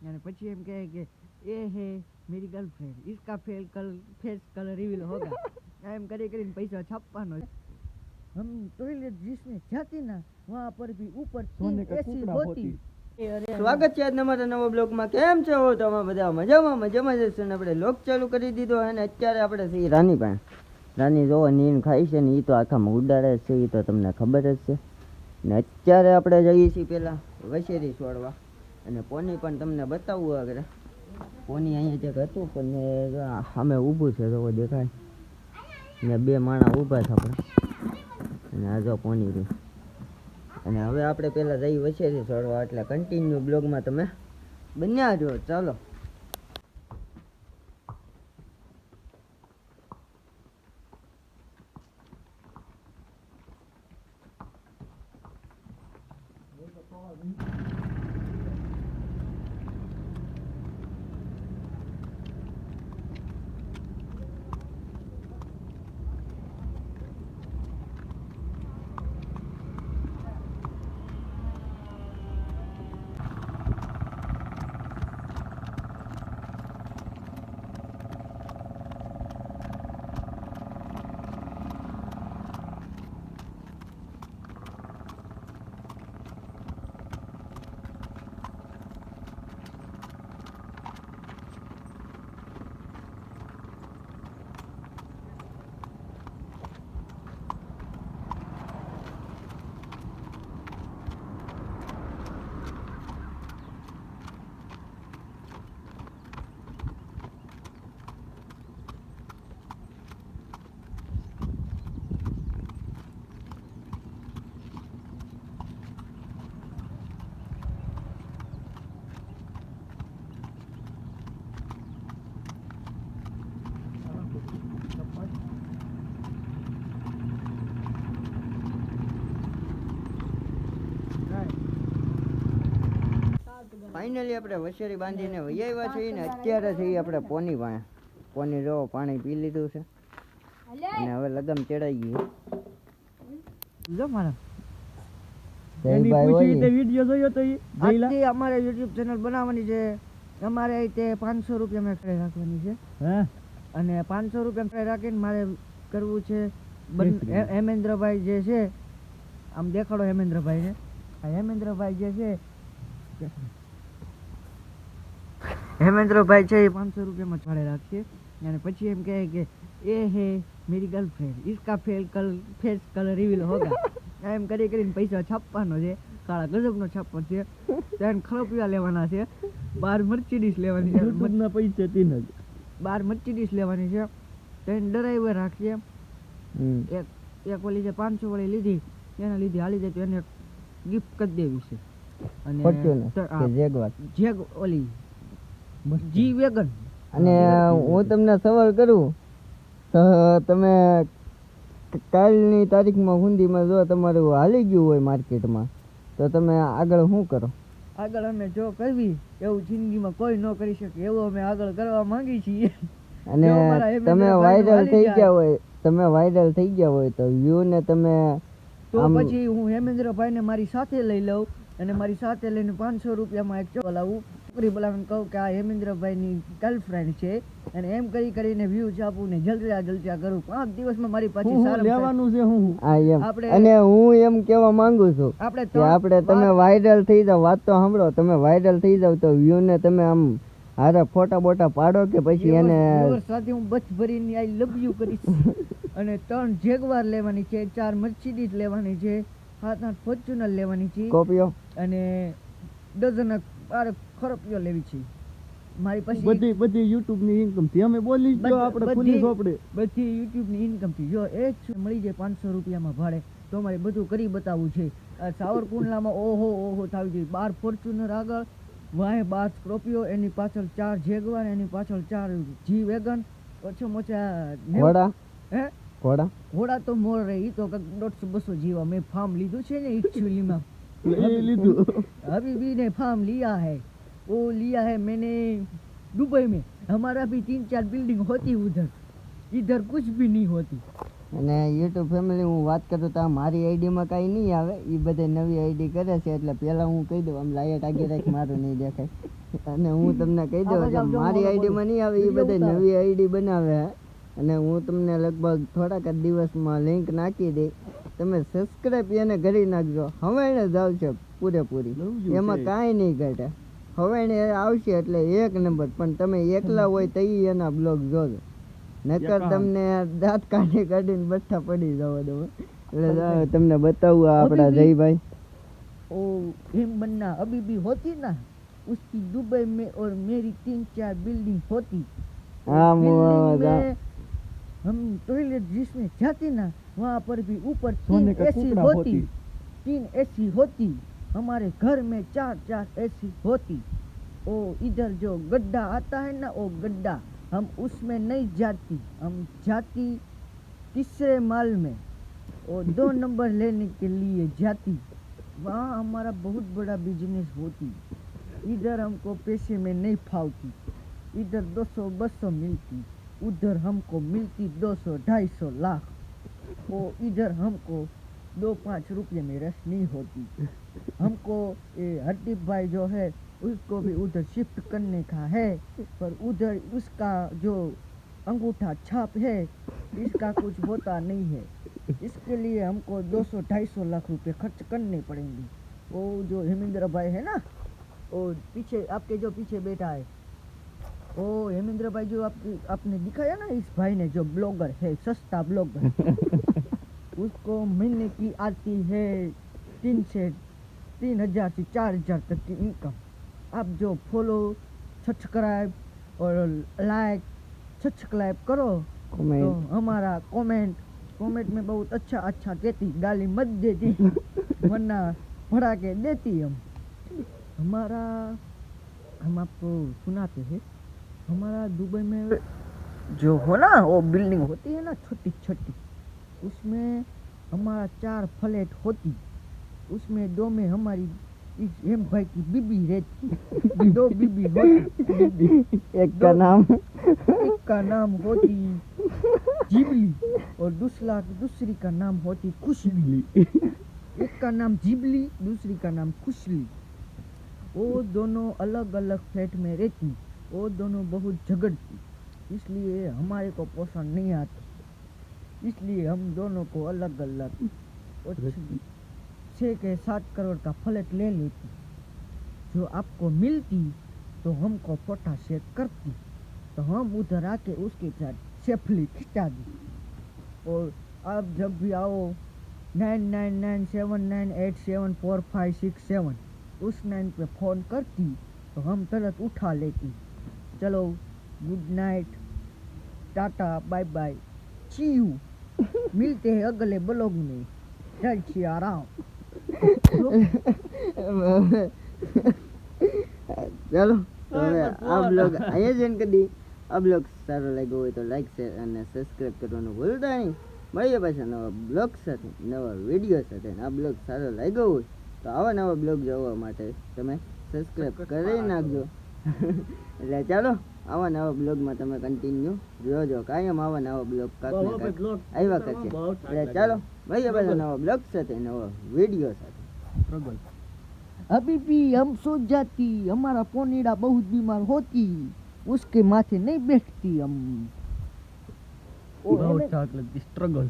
અને પછી એમ કહે કે એ હે मेरी गर्लफ्रेंड इसका फेस कलर रिवील होगा एम કરીને પૈસા છાપવાનો हम टॉयलेट जिसमें जाती ना वहां पर भी ऊपर सोने का ऐसी टुकड़ा होती સ્વાગત છે આજના મારા નવા બ્લોગમાં. કેમ છો તમે બધા? મજામાં જશે ને આપણે લોક ચાલુ કરી દીધો અને અત્યારે આપણે છીએ રાની પાસે. રાની જોવો નીન ખાઈ છે ને એ તો આખામાં ઉડાડે છે, એ તો તમને ખબર જ છે ને. અત્યારે આપણે જઈએ છીએ પેલા વસેરી છોડવા અને પોની પણ તમને બતાવવું આગળ. પોની અહીંયા જે હતું પણ સામે ઊભું છે જોવો દેખાય ને, બે માણા ઊભા છે આપણે અને આ જો પોની રહી. અને હવે આપણે પહેલાં જઈ વસેરી છોડવા, એટલે કન્ટિન્યુ બ્લોગમાં તમે બન્યા જો. ચાલો ફાઇનલી આપણે વસેરી બાંધીને વહી આવ્યા છીએ ને અત્યારે છીએ આપણે પોની પાસે. પોની જો પાણી પી લીધું છે અને હવે લગમ ચડાઈ ગઈ. જો મારા જયભાઈ હોય ને, વિડિયો જોયો તો આજથી અમારે YouTube ચેનલ બનાવવાની છે. અમારે તે 500 રૂપિયા મેં ખરે રાખવાની છે અને 500 રૂપિયા ખરે રાખીને મારે કરવું છે હેમેન્દ્રભાઈ જે છે, આમ દેખાડો હેમેન્દ્રભાઈ ને. હેમેન્દ્રભાઈ જે છે, હેમેન્દ્રભાઈ છે એ 500 રૂપિયામાં ભાડે રાખશે અને પછી એમ કહે કે એ હે मेरी गर्लफ्रेंड इसका फेस कलर रिवील होगा એમ કરીને પૈસા છાપવાનો છે. કાળા ગજબનો છાપવો છે. ત્યાં ખરપિયા લેવાના છે, 12 મર્સિડીઝ લેવાની છે, યુટ્યુબના પૈસા 12 મર્સિડીઝ લેવાની છે. ત્યાં ડ્રાઈવર રાખીએ. એક ઓલી જે 500 વાળી લીધી એના લીધી હાલી જાય તો એને ગિફ્ટ કરી દેવી છે. અને જેગ ઓલી જી વેગન. અને હું તમને સવાલ કરું તો તમે કાલની તારીખમાં હુંદીમાં જો તમારું હાલી ગયું હોય માર્કેટમાં તો તમે આગળ શું કરો? આગળ અમે જો કરવી એવું જિંદગીમાં કોઈ ન કરી શકે એવું અમે આગળ કરવા માંગી છીએ. અને તમે વાયરલ થઈ ગયા હોય તો વ્યૂ ને તમે તો પછી હું હેમેન્દ્રભાઈ ને મારી સાથે લઈ લઉં અને મારી સાથે લઈને 500 રૂપિયામાં એક ચોલ આવું છોકરી બોલાવીને કહું કે આ હેમેન્દ્રભાઈ ની ગર્લફ્રેન્ડ છે અને એમ કરીને વ્યૂ છાપું ને જલચા કરું. 5 દિવસમાં મારી પાછી સારું લેવાનું છે. આપણે અને હું એમ કહેવા માંગુ છું કે આપણે તમે વાયરલ થઈ જાવ. વાત તો સાંભળો, તમે વાયરલ થઈ જાવ તો વ્યૂ ને તમે આમ હારે ફોટા બોટા પાડો કે પછી એને સાથે હું બચ ભરીને આઈ લવ યુ કરીશ. અને 3 જેગવાર લેવાની છે, 4 મર્સિડીઝ લેવાની છે, 7-8 ફોર્ચ્યુનર લેવાની છે, કોપીઓ અને ડઝન ખરપિયો લેવી છે. મારી પાસે બધી YouTube ની ઇન્કમ થી અમે બોલી જો આપણે ખુલી સોપડે બધી YouTube ની ઇન્કમ થી જો એક મળી જાય 500 રૂપિયામાં ભાડે તો મારે બધું કરી બતાવવું છે. સાવરકુંડલામાં ઓહો થાવી જોઈએ. 12 ફોર્ચ્યુનર આગળ, વાહે 12 સ્કોર્પિયો, એની પાછળ 4 જેગવાર, એની પાછળ 4 જી વેગન, ઓછા ઘોડા તો મોર રે. ઈ તો 150-200 જીવા મેં ફાર્મ લીધું છે ને ઇચ્છુલીમાં. अभी ने फार्म लिया है, वो लिया है मैंने दुबई में. हमारा भी 3-4 बिल्डिंग होती उधर, इधर कुछ भी नहीं होती. અને યુટ્યુબ ફેમિલી હું વાત કરું તો મારી આઈડીમાં કાંઈ નહીં આવે, એ બધે નવી આઈડી કરે છે, એટલે પહેલાં હું કહી દઉં, આમ લાઈટ આગળ રાખ, મારું નહીં દેખાય. અને હું તમને કહી દઉં કે મારી આઈડીમાં નહીં આવે, એ બધે નવી આઈડી બનાવે છે. અને હું તમને લગભગ થોડાક જ દિવસમાં લિંક નાખી દઈ, તમે સબસ્ક્રાઈબ એને કરી નાખજો. હવે એને જ આવશે પૂરેપૂરી, એમાં કાંઈ નહીં ઘટે. હવે એને આવશે એટલે એક નંબર. પણ તમે એકલા હોય તો એના બ્લોગ જોજો, નકર તમને દાંત કાઢીને બઠ્ઠા પડી જાવ તમે. એટલે તમને બતાવું આપણા જયભાઈ. ओ हिम बनना अभी भी होती ना, उसकी दुबई में और मेरी 3-4 बिल्डिंग होती. हाँ, बिल्डिंग में हम टॉयलेट जिसमें जाते ना, वहाँ पर भी ऊपर 3 एसी होती, 3 एसी होती. हमारे घर में 4-4 एसी होती. ओ इधर जो गड्ढा आता है ना, वो गड्ढा हम उसमें नहीं जाती, हम जाती तीसरे माल में, और 2 नंबर लेने के लिए जाती. वहाँ हमारा बहुत बड़ा बिजनेस होती. इधर हमको पैसे में नहीं फावती, इधर 200-200 मिलती, उधर हमको मिलती 200-250 लाख. वो इधर हमको 2-5 रुपये में रस नहीं होती. हमको ये हरदीप भाई जो है उसको भी उधर शिफ्ट करने का है, पर उधर उसका जो अंगूठा छाप है इसका कुछ होता नहीं है. इसके लिए हमको 200-250 लाख रुपए खर्च करने पड़ेंगे. वो जो हेमेंद्र भाई है ना, वो पीछे आपके जो पीछे बैठा है, वो हेमेंद्र भाई जो आपने दिखाया ना, इस भाई ने जो ब्लॉगर है, सस्ता ब्लॉगर, उसको महीने की आती है 3,000 से 4,000 तक की इनकम. आप जो फॉलो, सब्सक्राइब और लाइक, सब्सक्राइब करो तो हमारा कमेंट में बहुत अच्छा कहती, गाली मत देती, वरना भड़ा के देती. हम आपको सुनाते हैं. हमारा दुबई में जो हो ना, वो बिल्डिंग होती है ना छोटी, उसमें हमारा 4 फ्लैट होती. उसमें 2 में हमारी इस हेम भाई की बीबी रहती. 2 बीबी होती. एक का नाम होती जिबली और दूसरी का नाम होती खुशली. एक का नाम जिबली, दूसरी का नाम खुशली. वो दोनों अलग अलग फ्लैट में रहती. वो दोनों बहुत झगड़ती, इसलिए हमारे को पोषण नहीं आती. इसलिए हम दोनों को अलग अलग 6 के 7 करोड़ का फ्लैट ले लेती. जो आपको मिलती तो हमको फोटा शेयर करती, तो हम उधर आके उसके साथ सेफली खिंचा दी. और आप जब भी आओ 9997987456 उस 9 पे फ़ोन करती तो हम तुरंत उठा लेती. चलो good night, tata, bye bye, see you. मिलते हैं अगले ब्लॉग में. जय श्री राम. ચાલો હવે આ બ્લોગ અહીંયા જ એન્ડ કરી દઈએ. આ બ્લોગ સારો લાગ્યો હોય તો લાઈક, શેર અને સબસ્ક્રાઈબ કરવાનું ભૂલતા નહીં. મળીએ પાછા નવા બ્લોગ સાથે, નવા વિડીયો સાથે. આ બ્લોગ સારો લાગ્યો હોય તો આવા નવા બ્લોગ જોવા માટે તમે સબસ્ક્રાઈબ કરી નાખજો. એટલે ચાલો આવા નવા બ્લોગમાં તમે કન્ટિન્યુ જોજો. કાયમ આવા નવા બ્લોગ આવ્યા કરશે. એટલે ચાલો મળીએ પાછા નવા બ્લોગ સાથે, નવા વિડીયો સાથે. अभी भी हम सो जाती, हमारा पोनीड़ा बहुत बीमार होती, उसके माथे नहीं बैठती हम. बहुत चाक लगती, स्ट्रगल.